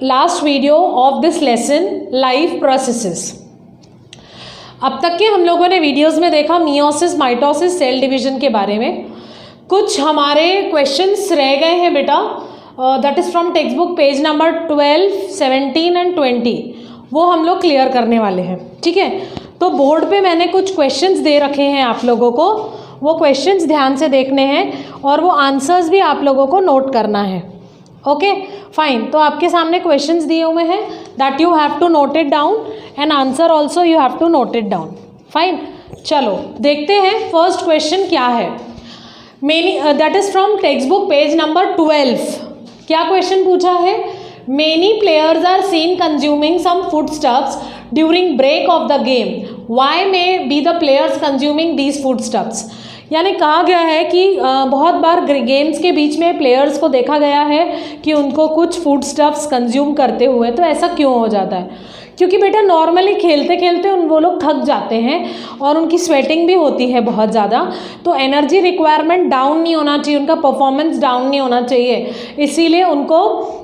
Last video of this lesson life processes. अब तक के हम लोगों ने वीडियोस में देखा मियोसिस, माइटोसिस, सेल डिवीजन के बारे में। कुछ हमारे क्वेश्चंस रह गए हैं बेटा, that is from text book page number 12, 17 and 20। वो हम लोग क्लियर करने वाले हैं, ठीक है। तो बोर्ड पे मैंने कुछ क्वेश्चंस दे रखे हैं आप लोगों को, वो क्वेश्चंस ध्यान से देखने हैं और वो आंसर्स भी आप लोगों को नोट करना है। Okay fine. तो आपके सामने क्वेश्चंस दिए हुए हैं, that you have to note it down and answer also you have to note it down. Fine, चलो देखते हैं फर्स्ट क्वेश्चन क्या है। Many that is from text book page number 12। क्या क्वेश्चन पूछा है? Many players are seen consuming some food stuffs during break of the game, why may be the players consuming these food stuffs. यानी कहा गया है कि बहुत बार games के बीच में प्लेयर्स को देखा गया है कि उनको कुछ फूड स्टफ्स कंज्यूम करते हुए। तो ऐसा क्यों हो जाता है? क्योंकि बेटा नॉर्मली खेलते खेलते वो लोग थक जाते हैं और उनकी स्वेटिंग भी होती है बहुत ज़्यादा, तो एनर्जी रिक्वायरमेंट डाउन नहीं होना चाहिए, उनका परफॉर्मेंस डाउन नहीं होना चाहिए, इसीलिए उनको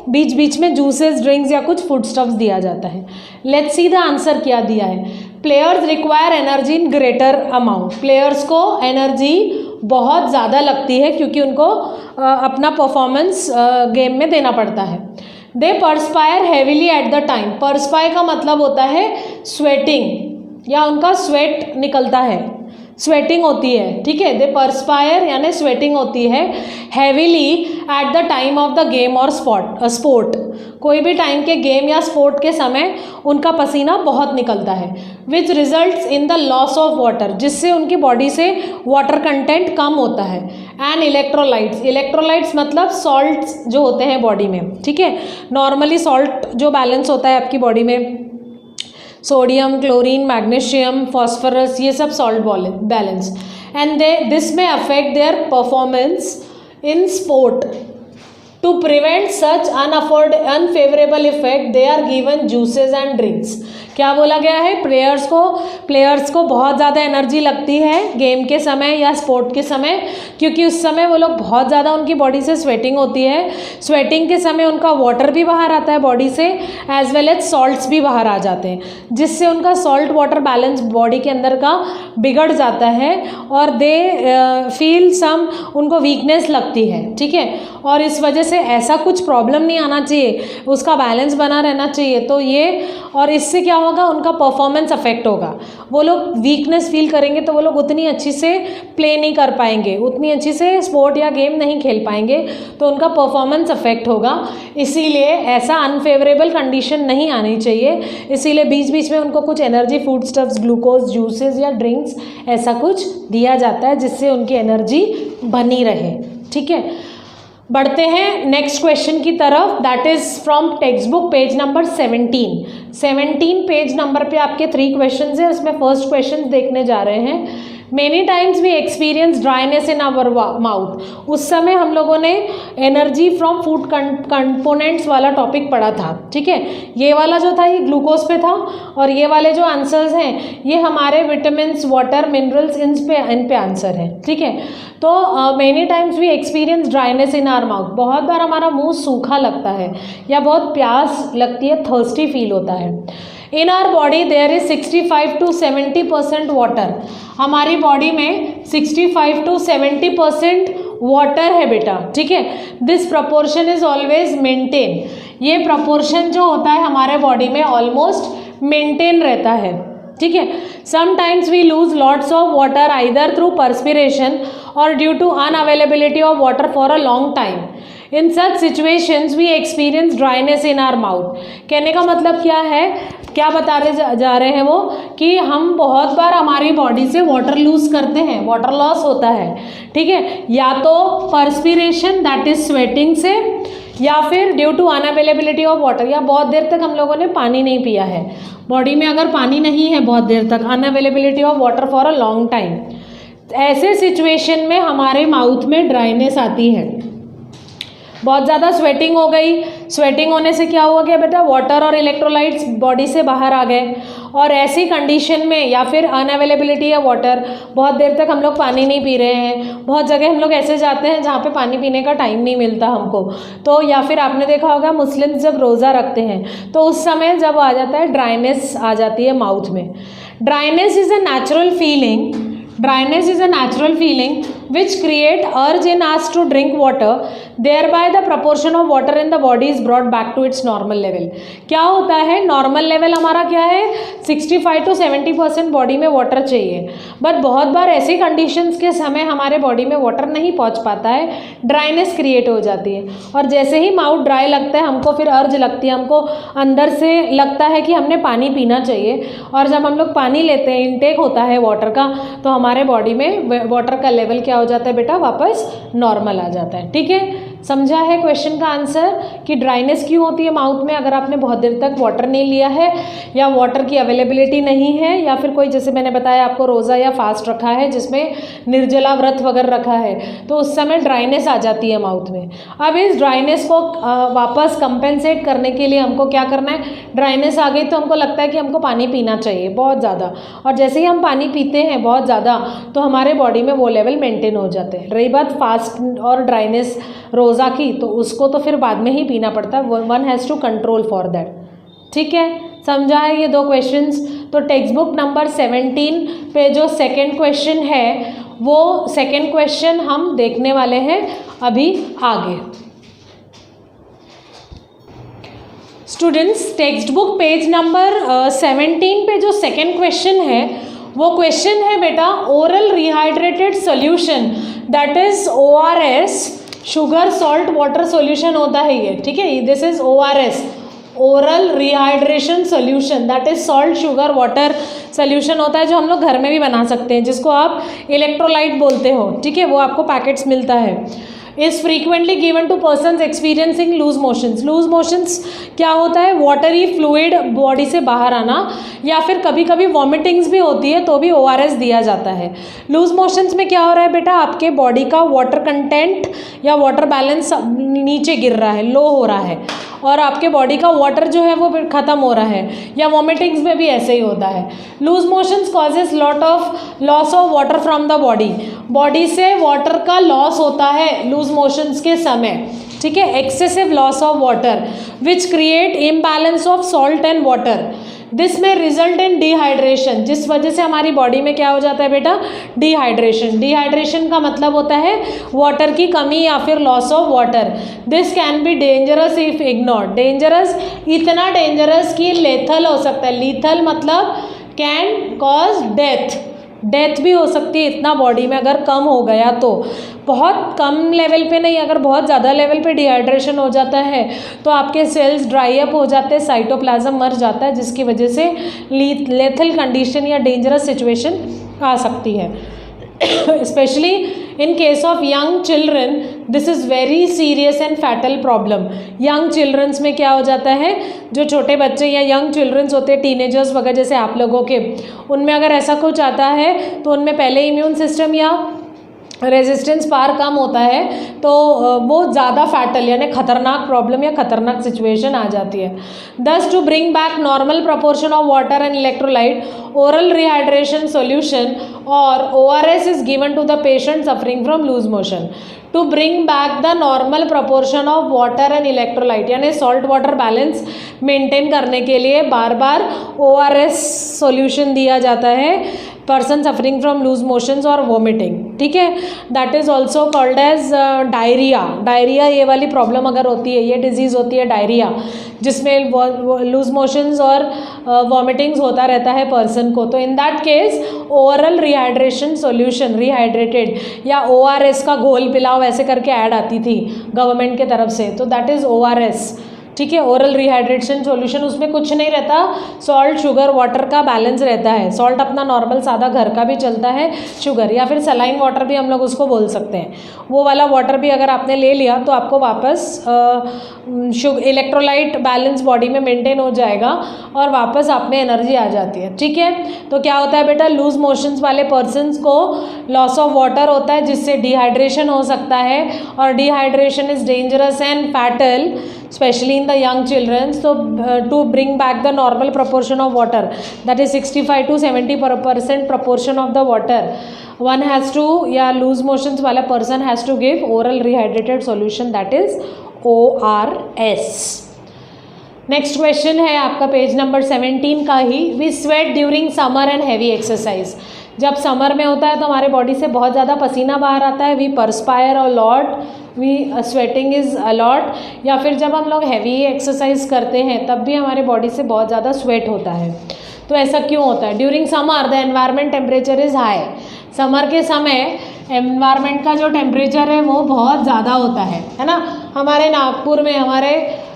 बीच बीच में जूसेस, ड्रिंक्स या कुछ फूड स्टफ्स दिया जाता है। लेट्स सी द आंसर क्या दिया है। Players require energy in greater amount. Players को एनर्जी बहुत ज़्यादा लगती है क्योंकि उनको अपना परफॉर्मेंस गेम में देना पड़ता है। दे परस्पायर हैवीली एट द टाइम। परस्पायर का मतलब होता है स्वेटिंग, या उनका स्वेट निकलता है, स्वेटिंग होती है, ठीक है। दे परस्पायर यानी स्वेटिंग होती है heavily eight the time of the game और स्पोर्ट। कोई भी टाइम के गेम या स्पोर्ट के समय उनका पसीना बहुत निकलता है। Which results in the loss of water, जिससे उनकी बॉडी से वाटर कंटेंट कम होता है। एंड इलेक्ट्रोलाइट्स, इलेक्ट्रोलाइट्स मतलब सॉल्ट्स जो होते हैं बॉडी में, ठीक है। नॉर्मली सॉल्ट जो बैलेंस होता है आपकी बॉडी में, सोडियम, क्लोरीन, मैग्नीशियम, फॉस्फोरस, ये सब सॉल्ट बैलेंस, एंड दिस में affect their performance in sport. To prevent such unfavourable effect they are given juices and drinks. क्या बोला गया है? प्लेयर्स को बहुत ज़्यादा एनर्जी लगती है गेम के समय या स्पोर्ट के समय, क्योंकि उस समय वो लोग बहुत ज़्यादा उनकी बॉडी से स्वेटिंग होती है। स्वेटिंग के समय उनका वाटर भी बाहर आता है बॉडी से, एज वेल एज सॉल्ट्स भी बाहर आ जाते हैं, जिससे उनका सॉल्ट वाटर बैलेंस बॉडी के अंदर का बिगड़ जाता है और दे फील सम, उनको वीकनेस लगती है, ठीक है। और इस वजह से ऐसा कुछ प्रॉब्लम नहीं आना चाहिए, उसका बैलेंस बना रहना चाहिए। तो ये, और इससे क्या होगा, उनका परफॉर्मेंस अफेक्ट होगा। वो लोग वीकनेस फील करेंगे तो वो लोग उतनी अच्छी से प्ले नहीं कर पाएंगे, उतनी अच्छी से स्पोर्ट या गेम नहीं खेल पाएंगे, तो उनका परफॉर्मेंस अफेक्ट होगा। इसीलिए ऐसा अनफेवरेबल कंडीशन नहीं आनी चाहिए, इसीलिए बीच बीच में उनको कुछ energy food stuffs, glucose, juices या ड्रिंक्स ऐसा कुछ दिया जाता है जिससे उनकी एनर्जी बनी रहे, ठीक है। बढ़ते हैं नेक्स्ट क्वेश्चन की तरफ, that is from text book page number 17 page number पे आपके 3 क्वेश्चंस हैं, उसमें फर्स्ट क्वेश्चन देखने जा रहे हैं। Many times we experience dryness in our mouth. उस समय हम लोगों ने एनर्जी फ्रॉम फूड कंपोनेंट्स वाला टॉपिक पढ़ा था, ठीक है। ये वाला जो था ये ग्लूकोज पे था, और ये वाले जो आंसर्स हैं ये हमारे विटामिन्स, वाटर, मिनरल्स, इन पे आंसर है, ठीक है। तो many times we experience dryness in our mouth. बहुत बार हमारा मुंह सूखा लगता है या बहुत प्यास लगती है, थर्स्टी फील होता है। In our body there is 65 to 70% water. हमारी बॉडी में 65 to 70% वाटर है बेटा, ठीक है। This proportion is always maintain. ये प्रपोर्शन जो होता है हमारे बॉडी में ऑलमोस्ट मेंटेन रहता है, ठीक है। Sometimes we lose lots of water either through perspiration और due to unavailability of water for a long time. In such situations we experience dryness in our mouth. कहने का मतलब क्या है, क्या बता रहे जा रहे हैं वो, कि हम बहुत बार हमारी बॉडी से वाटर लूज करते हैं, वाटर लॉस होता है, ठीक है। या तो पर्सपिरेशन दैट इज स्वेटिंग से, या फिर due to unavailability of water, या बहुत देर तक हम लोगों ने पानी नहीं पिया है, बॉडी में अगर पानी नहीं है बहुत देर तक, unavailability of water for a long time. ऐसे सिचुएशन में हमारे माउथ में ड्राइनेस आती है। बहुत ज़्यादा स्वेटिंग हो गई, स्वेटिंग होने से क्या हुआ क्या बेटा, वाटर और इलेक्ट्रोलाइट्स बॉडी से बाहर आ गए, और ऐसी कंडीशन में या फिर अनअवेलेबिलिटी है वाटर, बहुत देर तक हम लोग पानी नहीं पी रहे हैं, बहुत जगह हम लोग ऐसे जाते हैं जहाँ पे पानी पीने का टाइम नहीं मिलता हमको, तो या फिर आपने देखा होगा मुस्लिम्स जब रोज़ा रखते हैं तो उस समय जब आ जाता है ड्राइनेस आ जाती है माउथ में। Dryness is a natural feeling, dryness is a natural feeling which create urge in us to drink water, thereby the proportion of water in the body is brought back to its normal level। क्या होता है, normal level हमारा क्या है, 65 to 70% body में water चाहिए, but बहुत बार ऐसी कंडीशंस के समय हमारे बॉडी में वाटर नहीं पहुंच पाता है, ड्राइनेस क्रिएट हो जाती है, और जैसे ही माउथ ड्राई लगता है हमको फिर अर्ज लगती है, हमको अंदर से लगता है कि हमने पानी पीना चाहिए, और जब हम लोग पानी लेते हैं, इनटेक होता है वाटर का, तो हमारे बॉडी में वाटर का लेवल क्या हो जाता है बेटा, वापस नॉर्मल आ जाता है। ठीक है, समझा है क्वेश्चन का आंसर कि ड्राइनेस क्यों होती है माउथ में, अगर आपने बहुत देर तक वाटर नहीं लिया है या वाटर की अवेलेबिलिटी नहीं है, या फिर कोई जैसे मैंने बताया आपको रोज़ा या फास्ट रखा है जिसमें निर्जला व्रत वगैरह रखा है, तो उस समय ड्राइनेस आ जाती है माउथ में। अब इस ड्राइनेस को वापस कंपेंसेट करने के लिए हमको क्या करना है, ड्राइनेस आ गई तो हमको लगता है कि हमको पानी पीना चाहिए बहुत ज़्यादा, और जैसे ही हम पानी पीते हैं बहुत ज़्यादा तो हमारे बॉडी में वो लेवल मेंटेन हो जाते हैं। रही बात फास्ट और ड्राइनेस रोज़ा की, तो उसको तो फिर बाद में ही पीना पड़ता है, one has to control for that. ठीक है, समझा है ये दो क्वेश्चंस। तो टेक्स्ट बुक नंबर 17 पे जो सेकंड क्वेश्चन है वो सेकंड क्वेश्चन हम देखने वाले हैं अभी आगे। Students, text book page number 17 पे जो सेकंड क्वेश्चन है वो क्वेश्चन है बेटा, oral rehydrated solution that is ORS, sugar salt water solution होता है ये। ठीक है, this is ORS, oral rehydration solution, that is salt sugar water solution होता है, जो हम लोग घर में भी बना सकते हैं, जिसको आप इलेक्ट्रोलाइट बोलते हो। ठीक है, वो आपको पैकेट्स मिलता है। Is frequently given to persons experiencing loose motions. Loose motions क्या होता है, वाटरी फ्लूइड बॉडी से बाहर आना, या फिर कभी कभी वॉमिटिंग्स भी होती है तो भी ORS दिया जाता है। लूज मोशंस में क्या हो रहा है बेटा, आपके बॉडी का वाटर कंटेंट या वाटर बैलेंस नीचे गिर रहा है, लो हो रहा है, और आपके बॉडी का वाटर जो है वो ख़त्म हो रहा है, या वॉमिटिंग्स में भी ऐसे ही होता है। Loose motions causes loss of water from the body, body से वाटर का लॉस होता है लूज मोशंस के समय। ठीक है, excessive loss of water which create imbalance of salt and water, this में रिजल्ट इन डिहाइड्रेशन, जिस वजह से हमारी बॉडी में क्या हो जाता है बेटा, डिहाइड्रेशन। डिहाइड्रेशन का मतलब होता है वाटर की कमी या फिर loss of water. This can be dangerous if ignored, dangerous इतना डेंजरस कि लेथल हो सकता है। लीथल मतलब कैन कॉज डेथ, डेथ भी हो सकती है इतना बॉडी में अगर कम हो गया तो। बहुत कम लेवल पे नहीं, अगर बहुत ज़्यादा लेवल पे डिहाइड्रेशन हो जाता है तो आपके सेल्स ड्राई अप हो जाते हैं, साइटोप्लाज्म मर जाता है, जिसकी वजह से लेथल कंडीशन या डेंजरस सिचुएशन आ सकती है। Specially in case of young children this is very serious and fatal problem. Young childrens में क्या हो जाता है, जो छोटे बच्चे या यंग चिल्ड्रंस होते हैं, टीनेजर्स वगैरह जैसे आप लोगों के, उनमें अगर ऐसा कुछ आता है तो उनमें पहले इम्यून सिस्टम या रेजिस्टेंस पावर कम होता है, तो वो ज़्यादा फैटल यानी खतरनाक प्रॉब्लम या खतरनाक सिचुएशन आ जाती है। Thus to bring back normal proportion of water and electrolyte, oral rehydration solution और ORS is given to the patient suffering from loose motion to bring back the normal proportion of water and electrolyte, यानी salt water balance maintain करने के लिए बार बार ORS solution दिया जाता है person suffering from loose motions और vomiting. ठीक है, that is also called as diarrhoea. Diarrhoea ये वाली प्रॉब्लम अगर होती है, ये डिजीज़ होती है डायरिया, जिसमें लूज मोशंस और वॉमिटिंग्स होता रहता है पर्सन को, तो in that case oral rehydration solution, rehydrated या ORS का घोल पिलाओ ऐसे करके ऐड आती थी गवर्नमेंट के तरफ से, तो दैट इज़ ORS। ठीक है, ओरल रिहाइड्रेशन सॉल्यूशन, उसमें कुछ नहीं रहता, सॉल्ट शुगर वाटर का बैलेंस रहता है। सॉल्ट अपना नॉर्मल सादा घर का भी चलता है, शुगर या फिर सलाइन वाटर भी हम लोग उसको बोल सकते हैं, वो वाला वाटर भी अगर आपने ले लिया तो आपको वापस इलेक्ट्रोलाइट बैलेंस बॉडी में मेंटेन हो जाएगा और वापस आप में एनर्जी आ जाती है। ठीक है, तो क्या होता है बेटा, लूज मोशंस वाले पर्सनस को लॉस ऑफ वाटर होता है, जिससे डिहाइड्रेशन हो सकता है, और dehydration is dangerous and fatal specially in the young childrens, तो to bring back the normal proportion of water, that is 65 to 70% proportion of the water, one has to, या loose motions वाला person has to give oral rehydrated solution, that is ORS. Next question है आपका page number 17 का ही. We sweat during summer and heavy exercise. जब summer में होता है तो हमारे बॉडी से बहुत ज़्यादा पसीना बाहर आता है. We perspire a lot, we sweating is a lot. या फिर जब हम लोग हैवी एक्सरसाइज करते हैं तब भी हमारे बॉडी से बहुत ज़्यादा स्वेट होता है. तो ऐसा क्यों होता है? During summer the environment temperature is high. Summer के समय एनवायरमेंट का जो टेम्परेचर है वो बहुत ज़्यादा होता है ना. हमारे नागपुर में, हमारे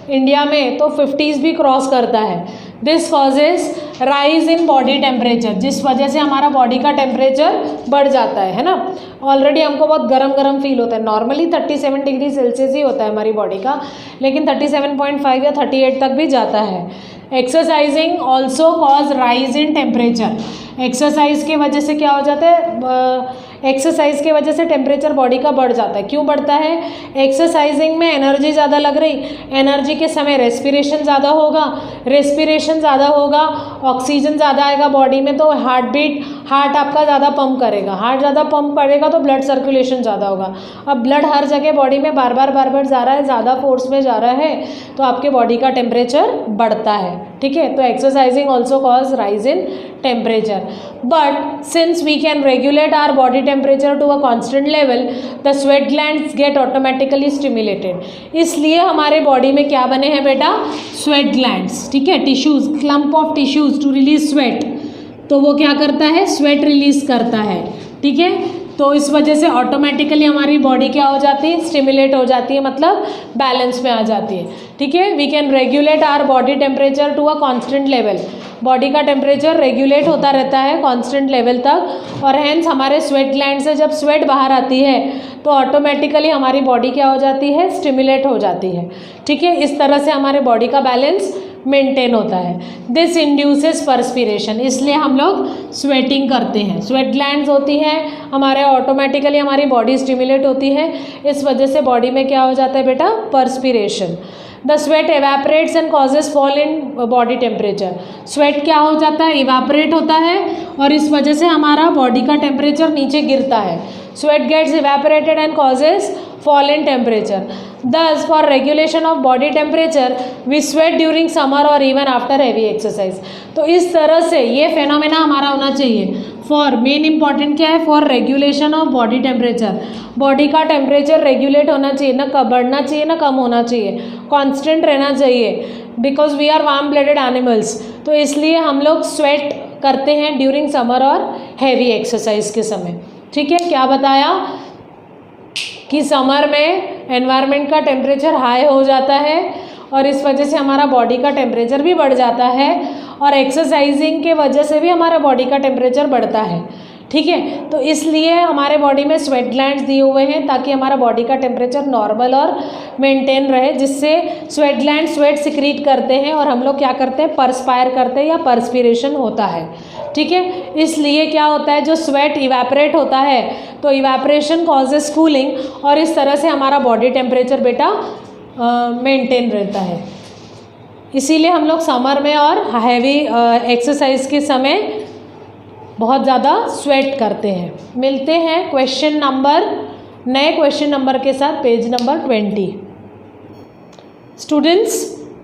इंडिया में तो 50s भी क्रॉस करता है. This causes rise in body temperature, जिस वजह से हमारा बॉडी का टेम्परेचर बढ़ जाता है ना. ऑलरेडी हमको बहुत गरम गरम फील होता है. नॉर्मली 37 डिग्री सेल्सियस ही होता है हमारी बॉडी का, लेकिन 37.5 या 38 तक भी जाता है. Exercising also cause rise in temperature. Exercise के वजह से क्या हो जाता है? एक्सरसाइज के वजह से टेम्परेचर बॉडी का बढ़ जाता है. क्यों बढ़ता है? एक्सरसाइजिंग में एनर्जी ज़्यादा लग रही, एनर्जी के समय रेस्पिरेशन ज़्यादा होगा, रेस्पिरेशन ज़्यादा होगा, ऑक्सीजन ज़्यादा आएगा बॉडी में, तो हार्ट आपका ज़्यादा पंप करेगा. हार्ट ज़्यादा पंप करेगा तो ब्लड सर्कुलेशन ज़्यादा होगा. अब ब्लड हर जगह बॉडी में बार बार जा रहा है, ज़्यादा फोर्स में जा रहा है, तो आपके बॉडी का टेम्परेचर बढ़ता है. ठीक है, तो exercising also cause rise in temperature. But since we can regulate our body temperature to a constant level, the sweat glands get automatically stimulated. इसलिए हमारे बॉडी में क्या बने हैं बेटा? Sweat glands. ठीक है, tissues, clump of tissues to release sweat. तो वो क्या करता है? स्वेट रिलीज करता है. ठीक है, तो इस वजह से ऑटोमेटिकली हमारी बॉडी क्या हो जाती है? स्टिमुलेट हो जाती है, मतलब बैलेंस में आ जाती है. ठीक है, we can regulate our body temperature to a constant level. Body का टेम्परेचर रेगुलेट होता रहता है कांस्टेंट लेवल तक, और हैंस हमारे स्वेट ग्लैंड से जब स्वेट बाहर आती है तो ऑटोमेटिकली हमारी बॉडी क्या हो जाती है? स्टिमुलेट हो जाती है. ठीक है, इस तरह से हमारे बॉडी का बैलेंस मेंटेन होता है. This induces perspiration. इसलिए हम लोग स्वेटिंग करते हैं. स्वेट ग्लैंड्स होती हैं हमारे, ऑटोमेटिकली हमारी बॉडी स्टिमुलेट होती है. इस वजह से बॉडी में क्या हो जाता है बेटा? Perspiration. The sweat evaporates and causes fall in body temperature. Sweat क्या हो जाता है? इवेपरेट होता है, और इस वजह से हमारा बॉडी का टेम्परेचर नीचे गिरता है. Sweat gets evaporated and causes fall in temperature. Thus, for regulation of body temperature, we sweat during summer or even after heavy exercise. तो इस तरह से ये फेनोमेना हमारा होना चाहिए. फॉर मेन इंपॉर्टेंट क्या है? For regulation of body temperature. Body का टेम्परेचर रेगुलेट होना चाहिए, ना बढ़ना चाहिए ना कम होना चाहिए, कांस्टेंट रहना चाहिए. Because we are warm blooded animals, तो इसलिए हम लोग स्वेट करते हैं ड्यूरिंग समर और हैवी एक्सरसाइज के समय. ठीक है, क्या बताया कि समर में एनवायरनमेंट का टेम्परेचर हाई हो जाता है और इस वजह से हमारा बॉडी का टेम्परेचर भी बढ़ जाता है, और एक्सरसाइजिंग के वजह से भी हमारा बॉडी का टेम्परेचर बढ़ता है. ठीक है, तो इसलिए हमारे बॉडी में स्वेट ग्लैंड्स दिए हुए हैं ताकि हमारा बॉडी का टेम्परेचर नॉर्मल और मेंटेन रहे, जिससे स्वेट ग्लैंड स्वेट सिक्रीट करते हैं और हम लोग क्या करते हैं? परस्पायर करते हैं या परस्पिरेशन होता है. ठीक है, इसलिए क्या होता है? जो स्वेट इवेपरेट होता है तो इवेपरेशन कॉजेस कूलिंग, और इस तरह से हमारा बॉडी टेम्परेचर बेटा मेंटेन रहता है. इसीलिए हम लोग समर में और हैवी एक्सरसाइज के समय बहुत ज़्यादा स्वेट करते हैं. मिलते हैं नए क्वेश्चन नंबर के साथ page number 20. Students,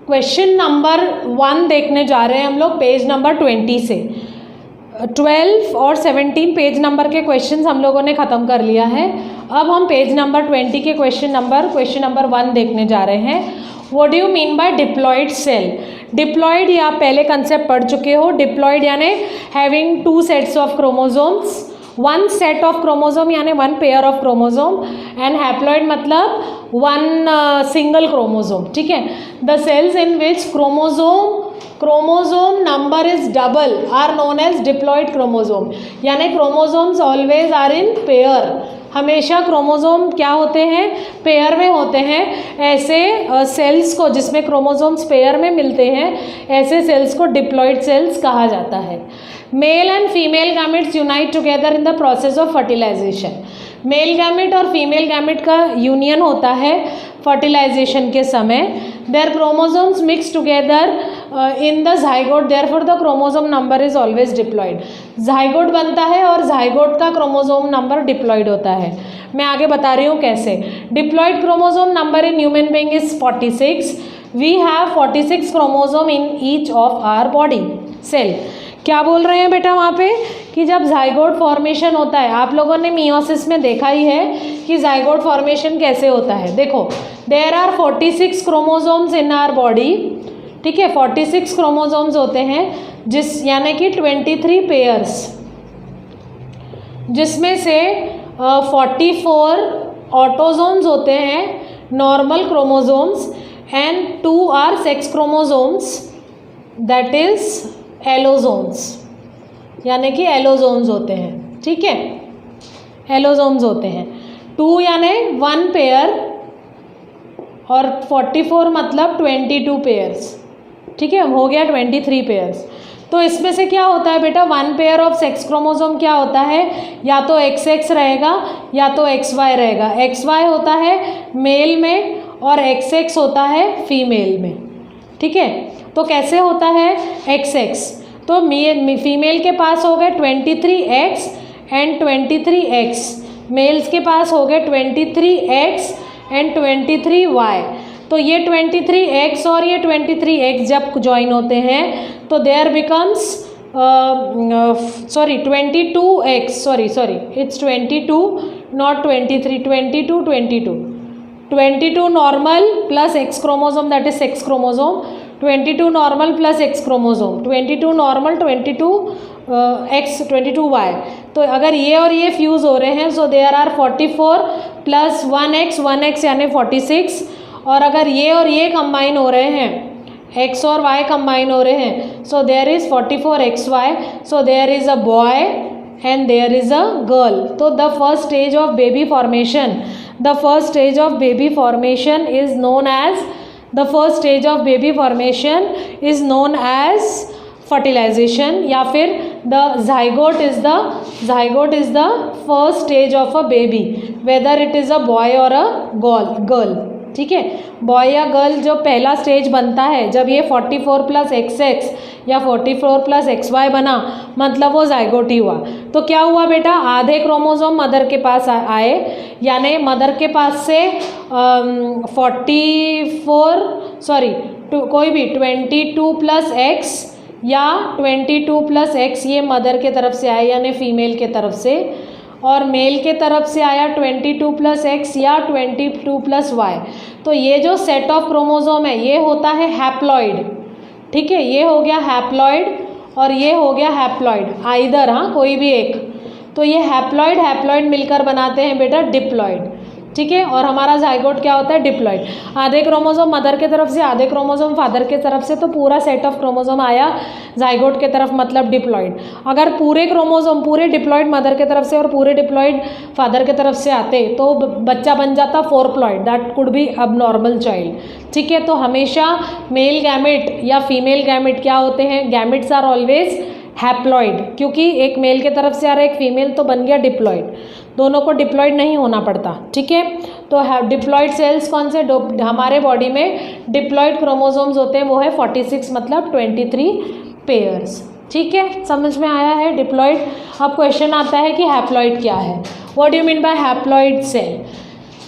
question number 1 देखने जा रहे हैं हम लोग पेज नंबर 20 से. 12 और 17 पेज नंबर के क्वेश्चंस हम लोगों ने ख़त्म कर लिया है. अब हम पेज नंबर 20 के क्वेश्चन नंबर 1 देखने जा रहे हैं. What do you mean by diploid cell? Diploid ये आप पहले कंसेप्ट पढ़ चुके हो. डिप्लॉयड यानी having 2 sets of chromosomes, 1 set of chromosome यानी 1 pair of chromosome, and haploid मतलब 1 सिंगल क्रोमोजोम. ठीक है, the cells in which chromosome number is double are known as diploid chromosome. यानी chromosomes always are in pair. हमेशा chromosome क्या होते हैं? Pair में होते हैं. ऐसे सेल्स को जिसमें क्रोमोजोम्स पेयर में मिलते हैं, ऐसे सेल्स को डिप्लॉयड सेल्स कहा जाता है. Male and female gametes unite together in the process of fertilization. Male gamete और फीमेल गैमेट का यूनियन होता है फर्टिलाइजेशन के समय their chromosomes mix together in the zygote, therefore the chromosome number is always diploid. Zygote बनता है और zygote का क्रोमोसोम नंबर डिप्लॉयड होता है। मैं आगे बता रही हूँ कैसे। Diploid chromosome number in human being is 46। We have 46 chromosome in each of our body cell. क्या बोल रहे हैं बेटा वहाँ पे कि जब जाइगोट फॉर्मेशन होता है, आप लोगों ने मियोसिस में देखा ही है कि जाइगोट फॉर्मेशन कैसे होता है। देखो, there are 46 chromosomes in our body, ठीक है, 46 क्रोमोसोम्स होते हैं, यानी कि 23 पेयर्स, जिसमें से 44 ऑटोसोम्स होते हैं, normal chromosomes, and 2 are sex chromosomes, that is allosomes, यानी कि एलोसोम्स होते हैं, ठीक है, एलोसोम्स होते हैं। 2 यानी 1 पेयर और 44 मतलब 22 पेयर्स, ठीक है, हो गया 23 पेयर्स। तो इसमें से क्या होता है बेटा, 1 पेयर ऑफ सेक्स क्रोमोसोम क्या होता है, या तो XX रहेगा या तो XY रहेगा। XY होता है मेल में और XX होता है फीमेल में, ठीक है। तो कैसे होता है XX, तो फीमेल के पास हो गए 23X एंड 23X, मेल्स के पास हो गए 23X एंड 23Y। तो ये 23X और ये 23X जब ज्वाइन होते हैं तो there becomes 22X, sorry it's 22 not 23, 22 normal plus X chromosome, that is sex chromosome, 22 normal plus X chromosome, 22 normal, 22Y। तो अगर ये और ये फ्यूज़ हो रहे हैं so there are 44 plus 1X यानी 46, और अगर ये और ये कंबाइन हो रहे हैं, X और Y कंबाइन हो रहे हैं, so there is 44XY, so there is a boy and there is a girl. तो the first stage of baby formation, the first stage of baby formation is known as fertilization, या फिर the zygote is the first stage of a baby, whether it is a boy or a girl, ठीक है। Boy या girl जो पहला stage बनता है, जब ये 44 प्लस XX या 44 प्लस XY बना, मतलब वो जाइगोट ही हुआ। तो क्या हुआ बेटा, आधे क्रोमोसोम मदर के पास आए, यानी मदर के पास से कोई भी 22 प्लस X या 22 प्लस X ये मदर के तरफ से आए, यानी फीमेल के तरफ से, और मेल के तरफ से आया 22 प्लस X या 22 प्लस Y। तो ये जो सेट ऑफ क्रोमोसोम है ये होता है हैप्लॉइड, ठीक है, ये हो गया हैप्लॉइड और ये हो गया हैप्लॉइड, आइदर, हाँ, कोई भी एक। तो ये हैप्लॉइड मिलकर बनाते हैं बेटा डिप्लॉइड, ठीक है। और हमारा जाइगोट क्या होता है, डिप्लॉइड। आधे क्रोमोसोम मदर के तरफ से, आधे क्रोमोसोम फादर के तरफ से, तो पूरा सेट ऑफ क्रोमोसोम आया जाइगोट के तरफ, मतलब डिप्लॉइड। अगर पूरे क्रोमोसोम पूरे डिप्लॉइड मदर के तरफ से और पूरे डिप्लॉइड फादर के तरफ से आते तो बच्चा बन जाता 4प्लॉइड, दैट कुड बी अब नॉर्मल चाइल्ड, ठीक है। तो हमेशा मेल गैमेट या फीमेल गैमेट क्या होते हैं, गैमेट्स आर ऑलवेज हैप्लॉइड, क्योंकि एक मेल के तरफ से आ रहा है एक फीमेल, तो बन गया डिप्लॉइड, दोनों को डिप्लॉइड नहीं होना पड़ता, ठीक है। तो डिप्लॉइड सेल्स कौन से, हमारे बॉडी में डिप्लॉइड क्रोमोसोम्स होते हैं, वो है 46 मतलब 23 पेयर्स, ठीक है। समझ में आया है डिप्लॉइड। अब क्वेश्चन आता है कि हैप्लॉइड क्या है, what do you mean by haploid cell.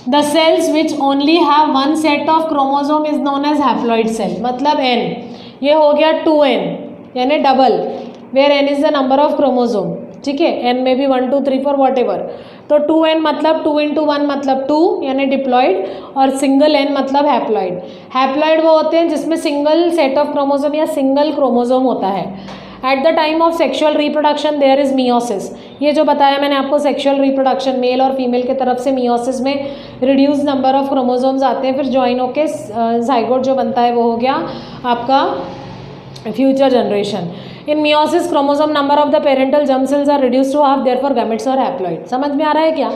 The cells which only have one set of chromosome is known as haploid cell, मतलब N, ये हो गया 2N यानी double, where N is the number of chromosome, ठीक है। N में भी 1 2 3 4 what ever. तो 2N मतलब 2 × 1 मतलब 2 यानी डिप्लॉइड, और सिंगल N मतलब हैप्लॉइड। हैप्लॉइड वो होते हैं जिसमें सिंगल सेट ऑफ क्रोमोसोम या सिंगल क्रोमोसोम होता है। At the time of sexual reproduction there is meiosis, ये जो बताया मैंने आपको, सेक्शुअल रिप्रोडक्शन मेल और फीमेल के तरफ से मियोसिस में रिड्यूस नंबर ऑफ क्रोमोसोम्स आते हैं, फिर ज्वाइन होके जाइगोट जो बनता है वो हो गया आपका future generation. In meiosis chromosome number of the parental germ cells are reduce to half, therefore gametes are haploid. समझ में आ रहा है क्या।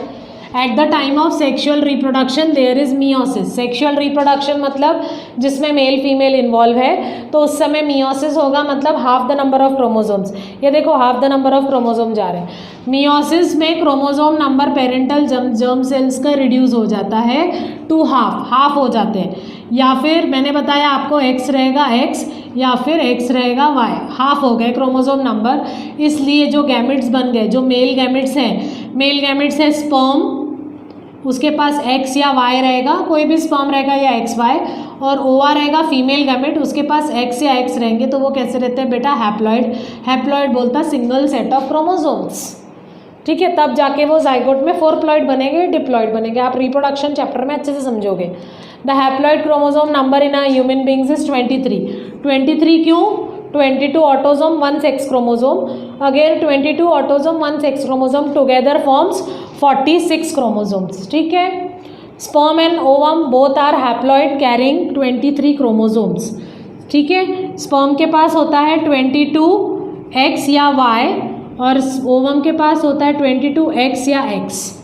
At the time of sexual reproduction there is meiosis. Sexual reproduction मतलब जिसमें मेल फीमेल इन्वॉल्व है, तो उस समय मियोसिस होगा, मतलब half the number of chromosomes. ये देखो half the number of chromosome जा रहे हैं। मियोसिस में chromosome number parental germ sales का रिड्यूस हो जाता है टू हाफ हो जाते हैं, या फिर मैंने बताया आपको एक्स रहेगा एक्स या फिर एक्स रहेगा वाई, हाफ हो गए क्रोमोसोम नंबर। इसलिए जो गैमेट्स बन गए, जो मेल गैमेट्स हैं स्पर्म, उसके पास एक्स या वाई रहेगा, कोई भी स्पर्म रहेगा या एक्स वाई, और ओवा रहेगा फीमेल गैमेट, उसके पास एक्स या एक्स रहेंगे, तो वो कैसे रहते हैं बेटा, हैप्लॉइड। हैप्लॉइड बोलता है सिंगल सेट ऑफ क्रोमोसोम्स, ठीक है। तब जाके वो जाइगोट में फोरप्लॉइड बनेंगे, डिप्लॉइड बनेंगे। आप रिप्रोडक्शन चैप्टर में अच्छे से समझोगे। The haploid chromosome number in a human beings is 23 क्यों? 22 autosome 1 sex chromosome, again 22 autosome 1 sex chromosome together forms 46 chromosomes, ठीक है। Sperm and ovum both are haploid carrying 23 chromosomes, ठीक है। स्पर्म के पास होता है 22 एक्स या वाई, और ओवम के पास होता है 22 एक्स या X.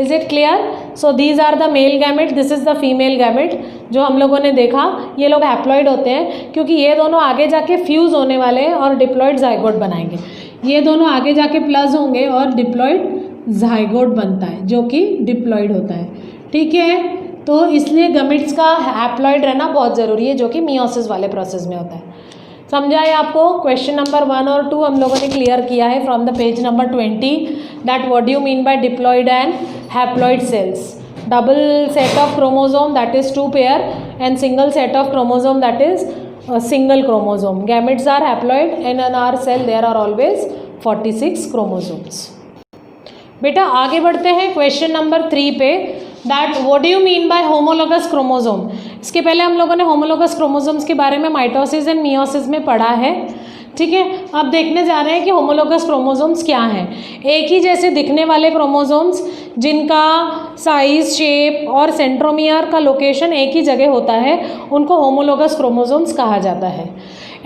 Is it clear? So these are the male gamete, this is the female gamete. जो हम लोगों ने देखा, ये लोग हैप्लॉइड होते हैं क्योंकि ये दोनों आगे जाके फ्यूज़ होने वाले हैं और डिप्लॉइड जाइगोट बनाएंगे। ये दोनों आगे जाके प्लस होंगे और डिप्लॉइड जाइगोट बनता है, जो कि डिप्लॉइड होता है, ठीक है। तो इसलिए गैमेट्स का हैप्लॉइड रहना बहुत ज़रूरी है, जो कि मियोसिस वाले प्रोसेस में होता है। समझा है आपको? क्वेश्चन नंबर 1 और 2 हम लोगों ने क्लियर किया है from the page number 20, that what do you mean by diploid and haploid cells. Double set of chromosome that is 2 pair and single set of chromosome that is single chromosome. Gametes are haploid and in our cell there are always 46 chromosomes. बेटा आगे बढ़ते हैं question number 3 पे, that what do you mean by homologous chromosome. इसके पहले हम लोगों ने होमोलोगस क्रोमोसोम्स के बारे में माइटोसिस एंड मियोसिस में पढ़ा है, ठीक है। अब देखने जा रहे हैं कि होमोलोगस क्रोमोसोम्स क्या हैं। एक ही जैसे दिखने वाले क्रोमोसोम्स जिनका साइज, शेप और सेंट्रोमियर का लोकेशन एक ही जगह होता है, उनको होमोलोगस क्रोमोसोम्स कहा जाता है।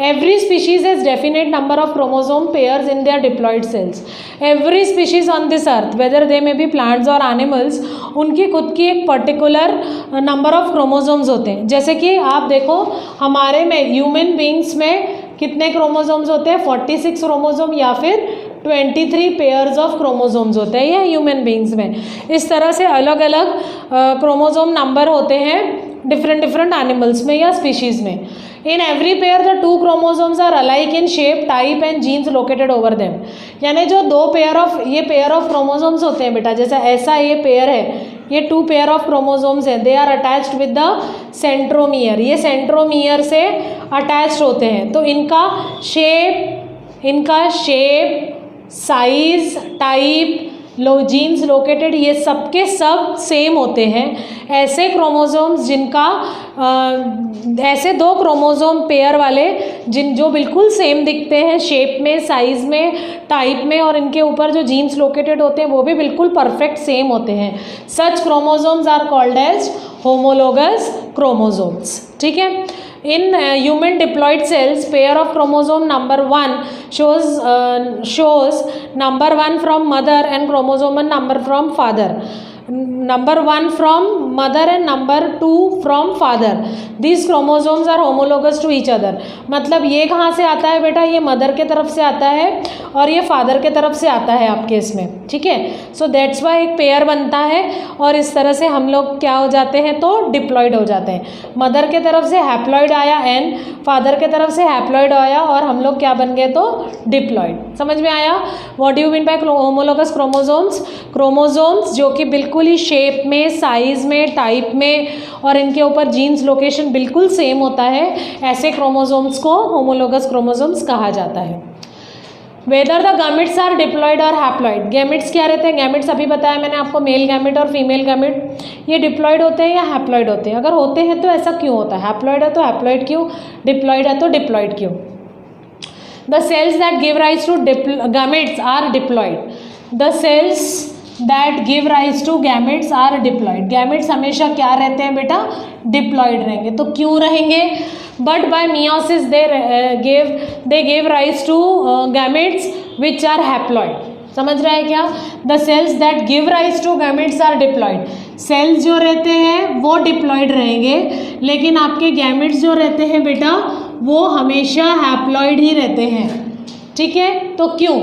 Every species has definite number of chromosome pairs in their diploid cells. Every species on this earth, whether they may be plants or animals, उनकी खुद की एक पर्टिकुलर नंबर ऑफ क्रोमोसोम्स होते हैं। जैसे कि आप देखो हमारे में ह्यूमन बींग्स में कितने क्रोमोसोम्स होते हैं, 46 क्रोमोसोम या फिर 23 पेयर्स ऑफ क्रोमोसोम्स होते हैं ये ह्यूमन बींग्स में। इस तरह से अलग अलग क्रोमोसोम नंबर होते हैं डिफरेंट एनिमल्स में या स्पीशीज़ में। In every pair the 2 chromosomes are alike in shape, type and genes located over them. यानी जो दो पेयर ऑफ क्रोमोसोम्स होते हैं बेटा, जैसा ऐसा ये पेयर है, ये 2 पेयर ऑफ क्रोमोसोम्स हैं, they are attached with the centromere, ये सेंट्रोमियर से अटैच्ड होते हैं। तो इनका shape, size, type, genes located, ये सबके सब सेम होते हैं। ऐसे क्रोमोसोम्स जिनका ऐसे 2 क्रोमोसोम पेयर वाले जो बिल्कुल सेम दिखते हैं शेप में, साइज में, टाइप में, और इनके ऊपर जो जीन्स लोकेटेड होते हैं वो भी बिल्कुल परफेक्ट सेम होते हैं। Such chromosomes are called as homologous chromosomes, ठीक है। In human diploid cells, pair of chromosome number 1 shows number 1 from mother and chromosome number from father. Number 1 from mother and number 2 from father. These chromosomes are homologous to each other. मतलब ये कहाँ से आता है बेटा, ये mother के तरफ से आता है और ये फादर के तरफ से आता है आपके इसमें, ठीक है। सो दैट्स वाई एक पेयर बनता है और इस तरह से हम लोग क्या हो जाते हैं, तो डिप्लॉइड हो जाते हैं। मदर के तरफ से हैप्लॉइड आया एन, फादर के तरफ से हैप्लॉइड आया और हम लोग क्या बन गए, तो डिप्लॉइड। समझ में आया? What do you mean by homologous chromosomes? Chromosomes जो कि बिल्कुल ही शेप में, साइज में, टाइप में और इनके ऊपर जीन्स लोकेशन बिल्कुल सेम होता है, ऐसे क्रोमोसोम्स को होमोलोगस क्रोमोसोम्स कहा जाता है। Whether the gametes are diploid और हैप्लॉइड। गैमेट्स क्या रहते हैं? गैमेट्स अभी बताया मैंने आपको, मेल गैमेट और फीमेल गैमेट, ये डिप्लॉइड होते हैं या हैप्लॉइड होते हैं? अगर होते हैं तो ऐसा क्यों होता है? हैप्लॉइड है तो हैप्लॉइड क्यों, डिप्लॉइड है तो डिप्लॉइड क्यों? The cells that give rise to gametes are diploid. The cells that give rise to gametes are diploid. Gametes हमेशा क्या रहते हैं बेटा? डिप्लॉइड रहेंगे। तो क्यों रहेंगे? But by meiosis they give rise to gametes which are haploid. समझ रहा है क्या? The cells that give rise to gametes are diploid. Cells जो रहते हैं वो डिप्लॉयड रहेंगे, लेकिन आपके गैमेट्स जो रहते हैं बेटा वो हमेशा हैप्लॉयड ही रहते हैं। ठीक है, तो क्यों?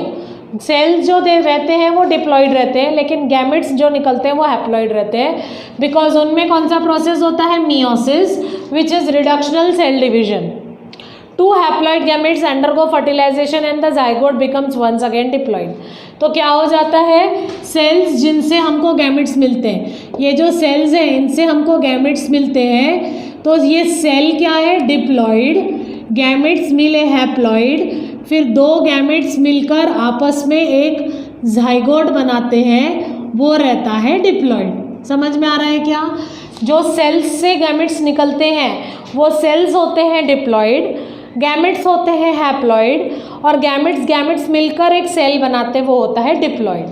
सेल्स जो रहते हैं वो डिप्लॉयड रहते हैं, लेकिन गैमेट्स जो निकलते हैं वो हैप्लॉयड रहते हैं, बिकॉज उनमें कौन सा प्रोसेस होता है? Meiosis, which is reductional cell division. Two haploid gametes undergo fertilization and the zygote becomes once again diploid. तो क्या हो जाता है? सेल्स जिनसे हमको गैमेट्स मिलते हैं, ये जो सेल्स हैं इनसे हमको गैमेट्स मिलते हैं, तो ये सेल क्या है? डिप्लॉयड। गैमेट्स मिले हैप्लॉयड, फिर दो गैमेट्स मिलकर आपस में एक जाइगोट बनाते हैं, वो रहता है डिप्लॉयड। समझ में आ रहा है क्या? जो सेल्स से गैमेट्स निकलते हैं वो सेल्स होते हैं डिप्लॉयड, गैमेट्स होते हैं हैप्लॉयड, और गैमेट्स मिलकर एक सेल बनाते वो होता है डिप्लॉयड।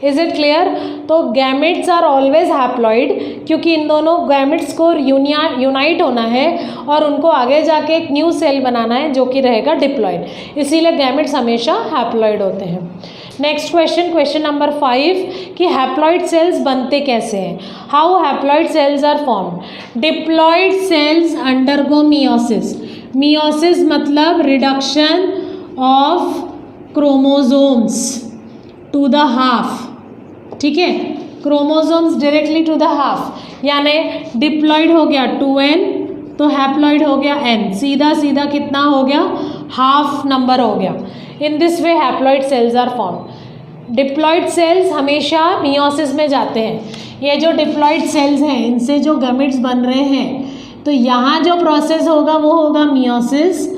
Is it clear? तो गैमेट्स आर ऑलवेज हैप्लॉयड, क्योंकि इन दोनों गैमेट्स को यूनाइट होना है और उनको आगे जाके एक न्यू सेल बनाना है जो कि रहेगा डिप्लॉयड, इसीलिए गैमेट्स हमेशा हैप्लॉयड होते हैं। नेक्स्ट क्वेश्चन, क्वेश्चन नंबर 5 कि हैप्लॉयड सेल्स बनते कैसे हैं? How haploid cells are formed? Diploid cells undergo meiosis. Meiosis मतलब reduction of chromosomes to the half. ठीक है, chromosomes directly to the half, यानी डिप्लॉयड हो गया 2n तो हैप्लॉयड हो गया n, सीधा सीधा कितना हो गया? हाफ नंबर हो गया। In this way haploid cells are form. Diploid cells हमेशा मियोसिस में जाते हैं। ये जो डिप्लॉयड सेल्स हैं इनसे जो गैमेट्स बन रहे हैं, तो यहाँ जो प्रोसेस होगा वो होगा मियोसिस।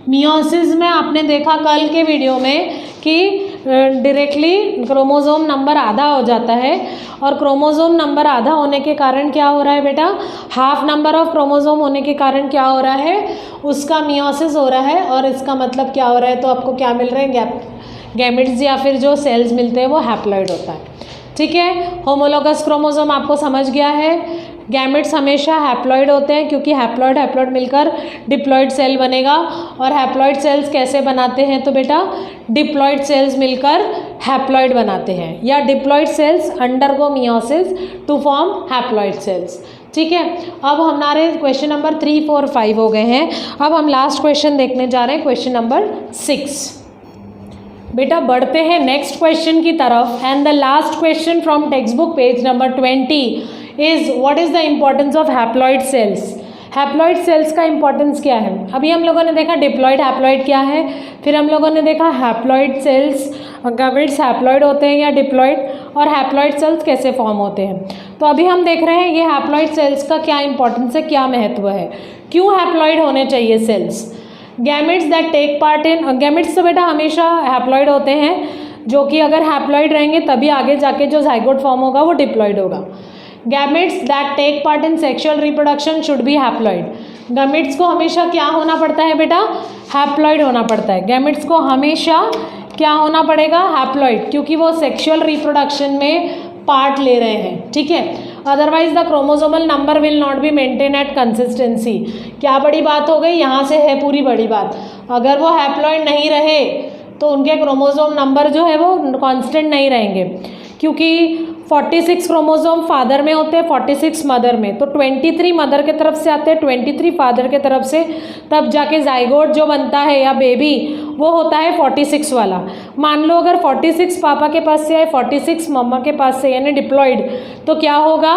मियोसिस में आपने देखा कल के वीडियो में कि डायरेक्टली क्रोमोसोम नंबर आधा हो जाता है, और क्रोमोसोम नंबर आधा होने के कारण क्या हो रहा है बेटा? हाफ नंबर ऑफ क्रोमोसोम होने के कारण क्या हो रहा है? उसका मियोसिस हो रहा है, और इसका मतलब क्या हो रहा है? तो आपको क्या मिल रहे हैं? गैमेट्स या फिर जो सेल्स मिलते हैं वो हैप्लॉयड होता है। ठीक है, होमोलोगस क्रोमोसोम आपको समझ गया है। गैमेट्स हमेशा हैप्लॉयड होते हैं क्योंकि हैप्लॉयड मिलकर डिप्लॉयड सेल बनेगा, और हैप्लॉयड सेल्स कैसे बनाते हैं? तो बेटा डिप्लॉयड सेल्स मिलकर हैप्लॉयड बनाते हैं, या diploid cells undergo meiosis to form haploid cells. ठीक है, अब हमारे क्वेश्चन नंबर 3, 4, 5 हो गए हैं। अब हम लास्ट क्वेश्चन देखने जा रहे हैं, क्वेश्चन नंबर 6। बेटा बढ़ते हैं नेक्स्ट क्वेश्चन की तरफ, and the last question from text book page number 20 is what is the importance of haploid cells. Haploid cells का इंपॉर्टेंस क्या है? अभी हम लोगों ने देखा डिप्लॉयड हैप्लॉयड क्या है, फिर हम लोगों ने देखा हैप्लॉयड सेल्स, गैमेट्स हैप्लॉयड होते हैं या डिप्लॉयड, और हैप्लॉयड सेल्स कैसे फॉर्म होते हैं। तो अभी हम देख रहे हैं ये हैप्लॉयड सेल्स का क्या इंपॉर्टेंस है, क्या महत्व है, क्यों हैप्लॉयड होने चाहिए cells. Gametes that take part in, gametes तो बेटा हमेशा हैप्लॉयड होते हैं, जो कि अगर हैप्लॉयड रहेंगे तभी आगे जाके जो जाइगोट फॉर्म होगा वो डिप्लॉयड होगा। Gametes that take part in sexual reproduction should be haploid. Gametes को हमेशा क्या होना पड़ता है बेटा? हैप्लॉयड होना पड़ता है। गैमेट्स को हमेशा क्या होना पड़ेगा? हैप्लॉयड, क्योंकि वो सेक्सुअल रिप्रोडक्शन में पार्ट ले रहे हैं। ठीक है, otherwise the chromosomal number will not be maintain at consistency. क्या बड़ी बात हो गई? यहाँ से है पूरी बड़ी बात। अगर वो हैप्लॉयड नहीं रहे तो उनके क्रोमोसोम नंबर जो है वो कांस्टेंट नहीं रहेंगे, क्योंकि 46 क्रोमोसोम फादर में होते हैं, 46 मदर में, तो 23 मदर के तरफ से आते हैं, 23 फादर के तरफ से, तब जाके जाइगोट जो बनता है या बेबी वो होता है 46 वाला। मान लो अगर 46 पापा के पास से आए, 46 मम्मा के पास से, यानी डिप्लॉयड, तो क्या होगा?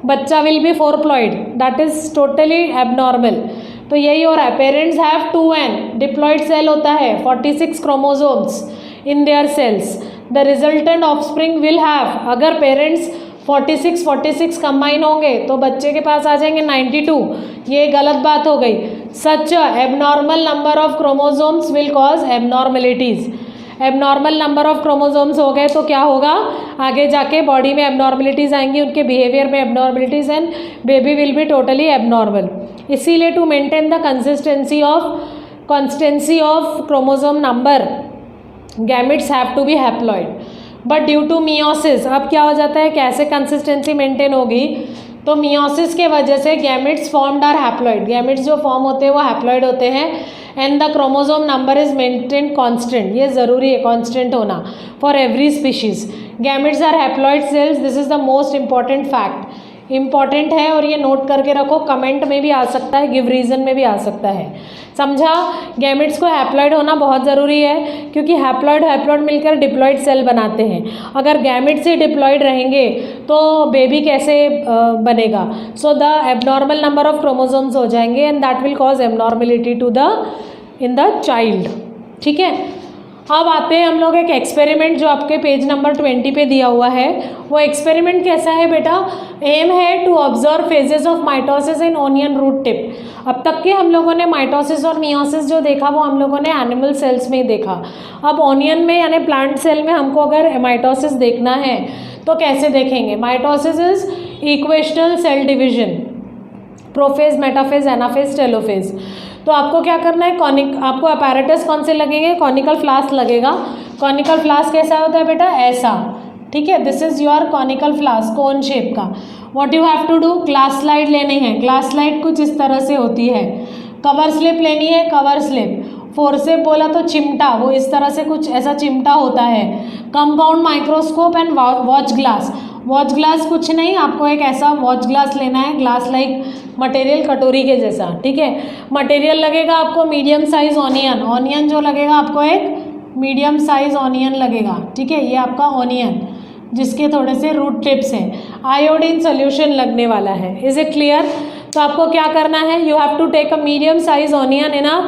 बच्चा विल बी 4प्लॉयड, दैट इज टोटली एबनॉर्मल। तो यही हो रहा है, parents have 2n, diploid cell होता है, 46 chromosomes in their cells. The resultant offspring will have, अगर पेरेंट्स 46 कंबाइन होंगे तो बच्चे के पास आ जाएंगे 92। ये गलत बात हो गई। Such abnormal number of chromosomes will cause abnormalities. Abnormal number of chromosomes हो गए तो क्या होगा? आगे जाके बॉडी में एबनॉर्मेलिटीज़ आएंगी, उनके बिहेवियर में abnormalities, and baby will be totally abnormal. इसीलिए to maintain the consistency of chromosome number, gametes have to be haploid, but due to meiosis, अब क्या हो जाता है, कैसे कंसिस्टेंसी मेंटेन होगी? तो मियोसिस के वजह से gametes formed are haploid. Gametes जो फॉर्म होते हैं वो हैप्लॉयड होते हैं, and the chromosome number is maintain constant, ये ज़रूरी है कांस्टेंट होना for every species. Gametes are haploid cells, this is the most important fact, important है और ये नोट करके रखो, कमेंट में भी आ सकता है, गिव रीज़न में भी आ सकता है, समझा। गैमेट्स को हैप्लॉइड होना बहुत ज़रूरी है क्योंकि हैप्लॉइड मिलकर डिप्लॉइड सेल बनाते हैं। अगर गैमेट्स ही डिप्लॉइड रहेंगे तो बेबी कैसे बनेगा? So the abnormal number of chromosomes हो जाएंगे and that will cause abnormality to the in the child, ठीक है। अब आते हैं हम लोग एक एक्सपेरिमेंट जो आपके पेज नंबर 20 पे दिया हुआ है। वो एक्सपेरिमेंट कैसा है बेटा? एम है to observe phases of mitosis in onion root tip. अब तक के हम लोगों ने माइटोसिस और मियोसिस जो देखा वो हम लोगों ने एनिमल सेल्स में ही देखा। अब ओनियन में यानी प्लांट सेल में हमको अगर माइटोसिस देखना है तो कैसे देखेंगे? Mitosis is equational cell division, prophase, metaphase, anaphase, telophase. तो आपको क्या करना है? आपको अपैरेटस कौन से लगेंगे? कॉनिकल फ्लास्क लगेगा। कॉनिकल फ्लास्क कैसा होता है बेटा? ऐसा, ठीक है। This is your conical flask, cone shape का। What you have to do? Glass slide लेनी है। ग्लास स्लाइड कुछ इस तरह से होती है। कवर स्लिप लेनी है, कवर स्लिप। फोर्सेप बोला तो चिमटा, वो इस तरह से कुछ ऐसा चिमटा होता है। Compound microscope and watch glass. Watch glass कुछ नहीं, आपको एक ऐसा वॉच ग्लास लेना है, ग्लास लाइक मटेरियल, कटोरी के जैसा, ठीक है। मटेरियल लगेगा आपको मीडियम साइज ऑनियन। ऑनियन जो लगेगा आपको एक मीडियम साइज ऑनियन लगेगा, ठीक है। ये आपका ऑनियन जिसके थोड़े से रूट टिप्स हैं। आयोडीन सोल्यूशन लगने वाला है। Is it clear? तो आपको क्या करना है? You have to take a medium size onion in a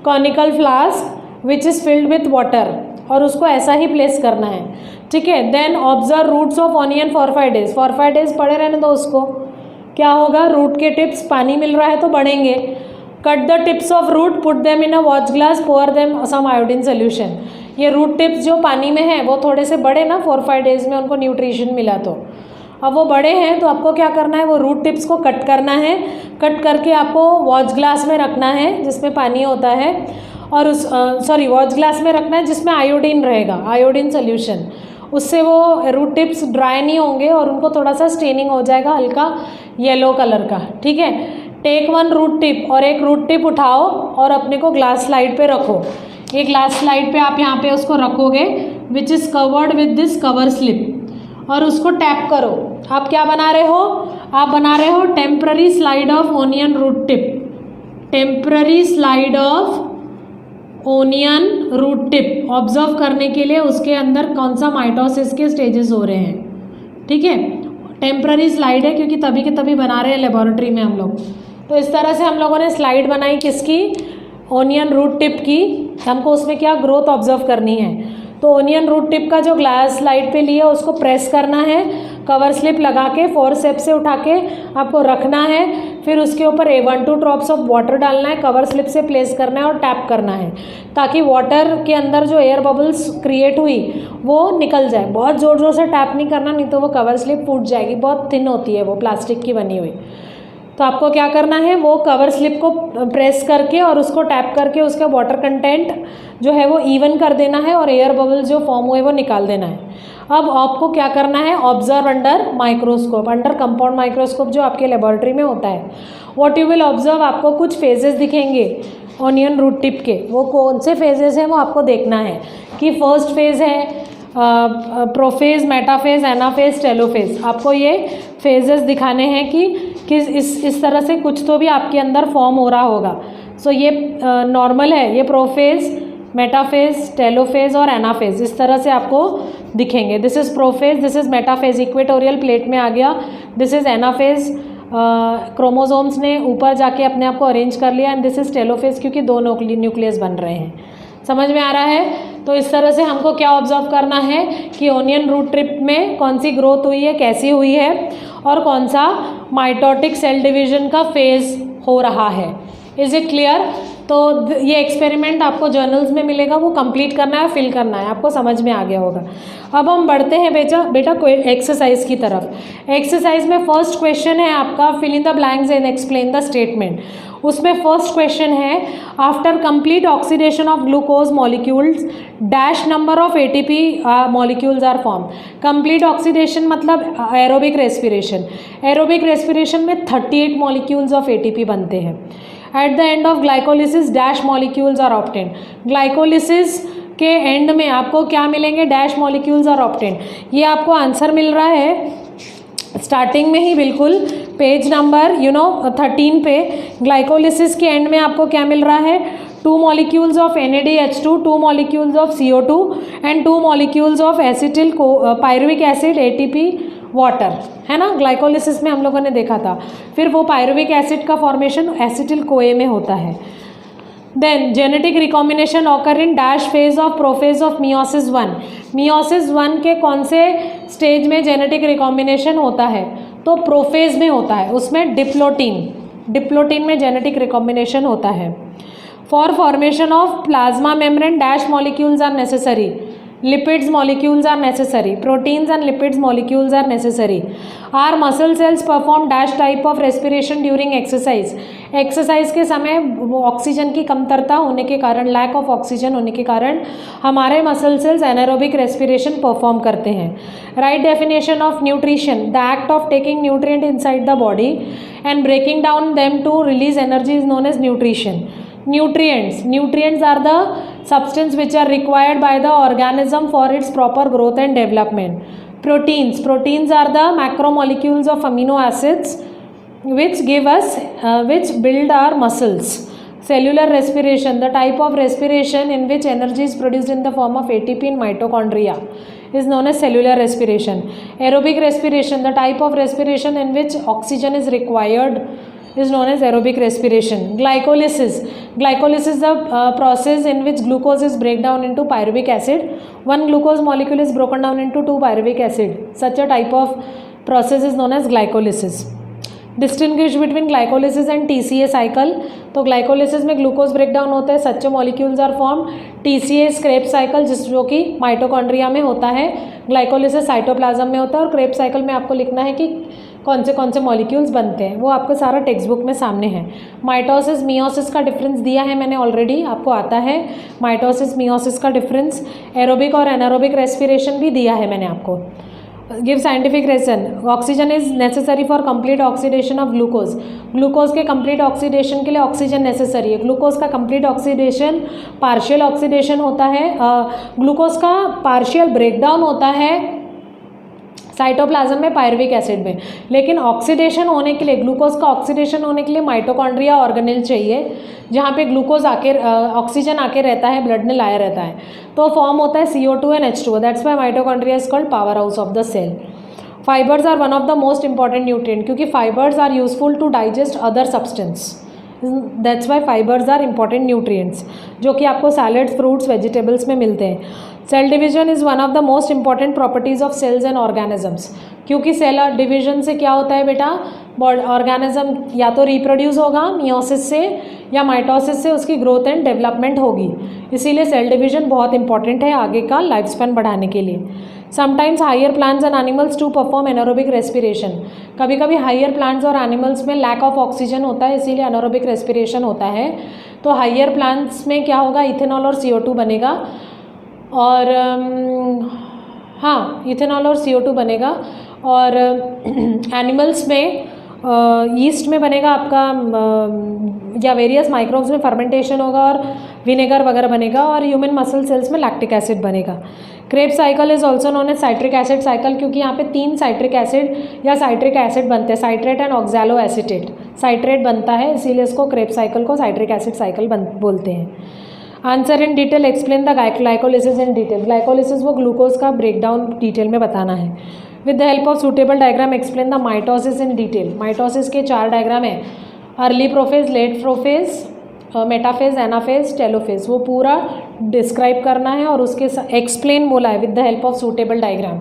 conical flask which is filled with water, और उसको ऐसा ही प्लेस करना है, ठीक है। Then observe roots of onion for 5 days. For 5 days पड़े रहने दो उसको। क्या होगा? रूट के टिप्स, पानी मिल रहा है तो बढ़ेंगे। Cut the tips of root, put them in a watch glass, pour them some iodine solution. ये रूट टिप्स जो पानी में है वो थोड़े से बड़े ना, 4-5 डेज में उनको न्यूट्रिशन मिला तो अब वो बड़े हैं, तो आपको क्या करना है? वो रूट टिप्स को कट करना है। कट करके आपको वॉच ग्लास में रखना है जिसमें पानी होता है, और उस वॉच ग्लास में रखना है जिसमें आयोडीन रहेगा, आयोडीन सोल्यूशन। उससे वो रूट टिप्स ड्राई नहीं होंगे और उनको थोड़ा सा स्टेनिंग हो जाएगा, हल्का येलो कलर का, ठीक है। टेक 1 रूट टिप, और एक रूट टिप उठाओ और अपने को ग्लास स्लाइड पे रखो। ये ग्लास स्लाइड पे आप यहाँ पे उसको रखोगे which is covered with this cover slip, और उसको टैप करो। आप क्या बना रहे हो? आप बना रहे हो temporary slide of onion root tip. Temporary slide of onion root tip observe करने के लिए उसके अंदर कौन सा माइटोसिस के स्टेजेस हो रहे हैं, ठीक है। टेम्पररी स्लाइड है क्योंकि तभी के तभी बना रहे हैं लेबोरेटरी में हम लोग। तो इस तरह से हम लोगों ने स्लाइड बनाई, किसकी? ओनियन रूट टिप की। हमको उसमें क्या ग्रोथ ऑब्जर्व करनी है। तो ओनियन रूट टिप का जो ग्लास स्लाइड पे लिया उसको प्रेस करना है, कवर स्लिप लगा के फोर्सेप्स से उठा के आपको रखना है। फिर उसके ऊपर 1-2 ड्रॉप्स ऑफ वाटर डालना है, कवर स्लिप से प्लेस करना है और टैप करना है, ताकि वाटर के अंदर जो एयर बबल्स क्रिएट हुई वो निकल जाए। बहुत ज़ोर ज़ोर से टैप नहीं करना, नहीं तो वो कवर स्लिप फूट जाएगी। बहुत थिन होती है वो, प्लास्टिक की बनी हुई। तो आपको क्या करना है? वो कवर स्लिप को प्रेस करके और उसको टैप करके उसका वाटर कंटेंट जो है वो इवन कर देना है, और एयर बबल्स जो फॉर्म हुए वो निकाल देना है। अब आपको क्या करना है? Observe under microscope, under compound microscope जो आपके लेबोरेटरी में होता है। व्हाट यू विल ऑब्जर्व, आपको कुछ फेजेस दिखेंगे ऑनियन रूट टिप के। वो कौन से फेजेस हैं वो आपको देखना है कि फर्स्ट फेज है प्रोफेज, मेटाफेज, एनाफेज, टेलोफेज। आपको ये फेजेस दिखाने हैं कि इस तरह से कुछ तो भी आपके अंदर फॉर्म हो रहा होगा। सो ये नॉर्मल है, ये प्रोफेज, मेटाफेज, टेलोफेज और एनाफेज इस तरह से आपको दिखेंगे। This is prophase, this is metaphase, equatorial plate में आ गया। दिस इज़ एनाफेज, क्रोमोसोम्स ने ऊपर जाके अपने आप को अरेंज कर लिया। एंड दिस इज़ टेलोफेज, क्योंकि 2 न्यूक्लियस बन रहे हैं। समझ में आ रहा है? तो इस तरह से हमको क्या ऑब्जर्व करना है कि ओनियन रूट ट्रिप में कौन सी ग्रोथ हुई है, कैसी हुई है, और कौन सा माइटोटिक सेल डिवीजन का फेज हो रहा है। Is it clear? तो ये एक्सपेरिमेंट आपको जर्नल्स में मिलेगा, वो कंप्लीट करना है, फिल करना है। आपको समझ में आ गया होगा। अब हम बढ़ते हैं बेटा एक्सरसाइज की तरफ। एक्सरसाइज में फर्स्ट क्वेश्चन है आपका fill in the blanks and explain the statement. उसमें फर्स्ट क्वेश्चन है after complete oxidation of glucose molecules dash number of ATP molecules are form. Complete oxidation मतलब एरोबिक रेस्पिरेशन। एरोबिक रेस्पिरेशन में 38 molecules of ATP बनते हैं। At the end of glycolysis dash molecules are obtained. Glycolysis के end में आपको क्या मिलेंगे? Dash molecules are obtained. ये आपको आंसर मिल रहा है स्टार्टिंग में ही, बिल्कुल पेज नंबर 13 पे। ग्लाइकोलिसिस के एंड में आपको क्या मिल रहा है? 2 molecules of NADH2, 2 molecules of CO2 and 2 molecules of acetyl pyruvic acid ATP water, है ना। ग्लाइकोलिसिस में हम लोगों ने देखा था। फिर वो पायरुविक एसिड का फॉर्मेशन एसिटिल कोए में होता है। Then genetic recombination occur in dash phase of prophase of meiosis 1। Meiosis 1 के कौन से स्टेज में जेनेटिक रिकॉम्बिनेशन होता है? तो प्रोफेज में होता है। उसमें डिप्लोटीन में जेनेटिक रिकॉम्बिनेशन होता है। For formation of plasma membrane dash molecules are necessary. lipids molecules are necessary, proteins and lipids molecules are necessary. Our muscle cells perform dash type of respiration during exercise. Exercise के समय oxygen की कमतरता होने के कारण, lack of oxygen होने के कारण हमारे muscle cells anaerobic respiration perform करते हैं। Right definition of nutrition, the act of taking nutrient inside the body and breaking down them to release energy is known as nutrition. Nutrients are the substance which are required by the organism for its proper growth and development. Proteins are the macromolecules of amino acids which build our muscles. Cellular respiration, the type of respiration in which energy is produced in the form of ATP in mitochondria is known as cellular respiration. Aerobic respiration, the type of respiration in which oxygen is required is known as aerobic respiration. Glycolysis is the process in which glucose is break down into pyruvic acid. One glucose molecule is broken down into 2 pyruvic acid. Such a type of process is known as glycolysis. Distinguish between glycolysis and TCA cycle. तो glycolysis में glucose break down होता है, सच्चे molecules are form. TCA Krebs cycle जो कि mitochondria में होता है, ग्लाइकोलिसिस साइटोप्लाज्म में होता है. और क्रेब्स साइकिल में आपको लिखना है कि कौन से मॉलिक्यूल्स बनते हैं, वो आपको सारा टेक्स्ट बुक में सामने है. माइटोसिस मियोसिस का डिफरेंस दिया है मैंने ऑलरेडी, आपको आता है माइटोसिस मियोसिस का डिफरेंस. एरोबिक और एनारोबिक रेस्पिरेशन भी दिया है मैंने आपको. Give scientific reason. Oxygen is necessary for complete oxidation of glucose. Glucose के कंप्लीट ऑक्सीडेशन के लिए ऑक्सीजन नेसेसरी है. ग्लूकोज का कंप्लीट ऑक्सीडेशन पार्शियल ऑक्सीडेशन होता है. ग्लूकोज का पार्शियल ब्रेकडाउन होता है साइटोप्लाज्म में पायरुविक एसिड में. लेकिन ऑक्सीडेशन होने के लिए, ग्लूकोज का ऑक्सीडेशन होने के लिए माइटोकॉन्ड्रिया ऑर्गेनेल चाहिए, जहाँ पे ग्लूकोज आके ऑक्सीजन आके रहता है, ब्लड में लाया रहता है. तो फॉर्म होता है CO2 and H2O. That's why mitochondria is called power house of the cell. Fibres are one of the most important nutrient, क्योंकि fibres are useful to digest other substance. That's why fibres are important nutrients, जो कि आपको salads, fruits, vegetables में मिलते हैं. Cell division is one of the most important properties of cells and organisms, क्योंकि cell division से क्या होता है बेटा, ऑर्गेनिज्म या तो रिप्रोड्यूस होगा मियोसिस से, या माइटोसिस से उसकी ग्रोथ एंड डेवलपमेंट होगी. इसीलिए सेल डिवीजन बहुत इंपॉर्टेंट है आगे का लाइफ स्पैन बढ़ाने के लिए. Sometimes higher plants and animals to perform anaerobic respiration. कभी कभी हायर प्लांट्स और एनिमल्स में लैक ऑफ ऑक्सीजन होता है, इसीलिए एनारोबिक रेस्पिरेशन होता है. तो हायर प्लांट्स में क्या होगा, इथेनॉल और CO2 बनेगा. और हाँ, इथेनॉल और CO2 बनेगा. और एनिमल्स में ईस्ट में बनेगा आपका, या वेरियस माइक्रोब्स में फर्मेंटेशन होगा और विनेगर वगैरह बनेगा. और ह्यूमन मसल सेल्स में लैक्टिक एसिड बनेगा. Krebs cycle is also known as citric acid cycle, क्योंकि यहाँ पे 3 साइट्रिक एसिड या साइट्रिक एसिड बनते हैं, citrate and oxaloacetate. Citrate बनता है, इसीलिए इसको क्रेब्स साइकिल को साइट्रिक एसिड साइकिल बोलते हैं. Answer in detail, explain the glycolysis in detail. Glycolysis वो ग्लूकोज का ब्रेकडाउन डिटेल में बताना है. With the help of suitable diagram explain the mitosis in detail. Mitosis के 4 डायग्राम है, early prophase, late prophase, metaphase, anaphase, telophase. वो पूरा describe करना है और उसके एक्सप्लेन बोला है with the help of suitable diagram.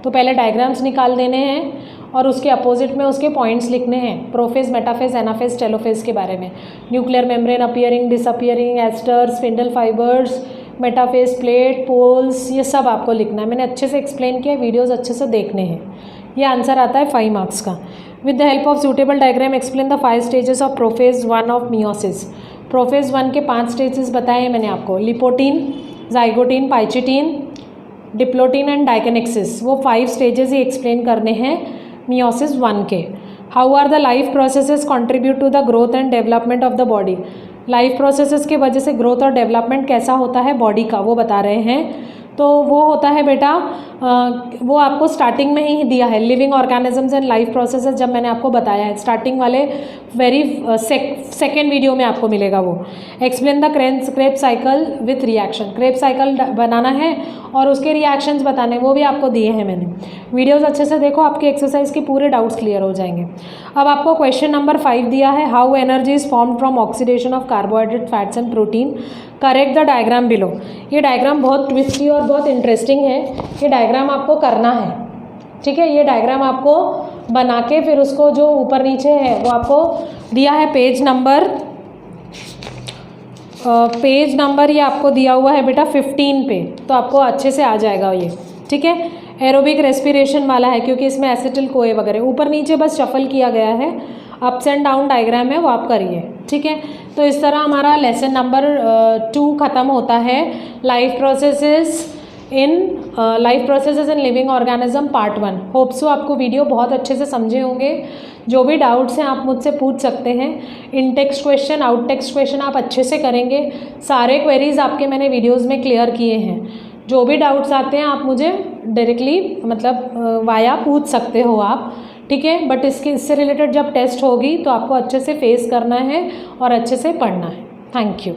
तो पहले डायग्राम्स निकाल देने हैं और उसके अपोजिट में उसके पॉइंट्स लिखने हैं, प्रोफेज, मेटाफेज, एनाफेज, टेलोफेज के बारे में. Nuclear membrane appearing, disappearing, asters, spindle fibres, metaphase, plate, poles, ये सब आपको लिखना है. मैंने अच्छे से एक्सप्लेन किया, वीडियोज़ अच्छे से देखने हैं. ये आंसर आता है 5 मार्क्स का. With the help of suitable diagram explain the 5 stages of prophase 1 of meiosis. Prophase 1 के 5 स्टेजेस बताए हैं मैंने आपको, लिपोटीन, जाइगोटीन, पाइचिटीन, डिप्लोटीन एंड डाइकेनेक्सिस. वो 5 स्टेजेस ही एक्सप्लेन करने हैं मियोसिस 1 के. How are the life processes contribute to the growth and development of the body. Life processes की वजह से ग्रोथ और डेवलपमेंट कैसा होता है बॉडी का, वो बता रहे हैं। तो वो होता है बेटा, वो आपको स्टार्टिंग में ही दिया है, living organisms and life processes, जब मैंने आपको बताया है स्टार्टिंग वाले वेरी सेकेंड वीडियो में आपको मिलेगा वो। Explain the Kreb cycle with reaction, Kreb cycle बनाना है और उसके रिएक्शंस बताने, वो भी आपको दिए हैं मैंने। वीडियोस अच्छे से देखो, आपके एक्सरसाइज के पूरे डाउट्स क्लियर हो जाएंगे। अब आपको क्वेश्चन नंबर 5 दिया है, how energy is formed from oxidation of carbohydrate, fats and protein, correct the diagram below. ये डायग्राम बहुत ट्विस्टी और बहुत इंटरेस्टिंग है, ये डायग्राम आपको करना है, ठीक है। ये डायग्राम आपको बना के फिर उसको जो ऊपर नीचे है वो आपको दिया है पेज नंबर ये आपको दिया हुआ है बेटा 15 पे, तो आपको अच्छे से आ जाएगा ये, ठीक है। एरोबिक रेस्पिरेशन वाला है क्योंकि इसमें एसिटिल कोए वगैरह ऊपर नीचे बस शफल किया गया है, अप्स एंड डाउन डायग्राम है वो आप करिए, ठीक है। तो इस तरह हमारा लेसन नंबर 2 ख़त्म होता है, life processes in living organism part 1। Hope so आपको वीडियो बहुत अच्छे से समझे होंगे। जो भी डाउट्स हैं आप मुझसे पूछ सकते हैं। In text question, out text question आप अच्छे से करेंगे। सारे क्वेरीज आपके मैंने वीडियोस में क्लियर किए हैं। जो भी डाउट्स आते हैं आप मुझे डायरेक्टली मतलब वाया पूछ सकते हो आप, ठीक है। बट इससे रिलेटेड जब टेस्ट होगी तो आपको अच्छे से फेस करना है और अच्छे से पढ़ना है। Thank you.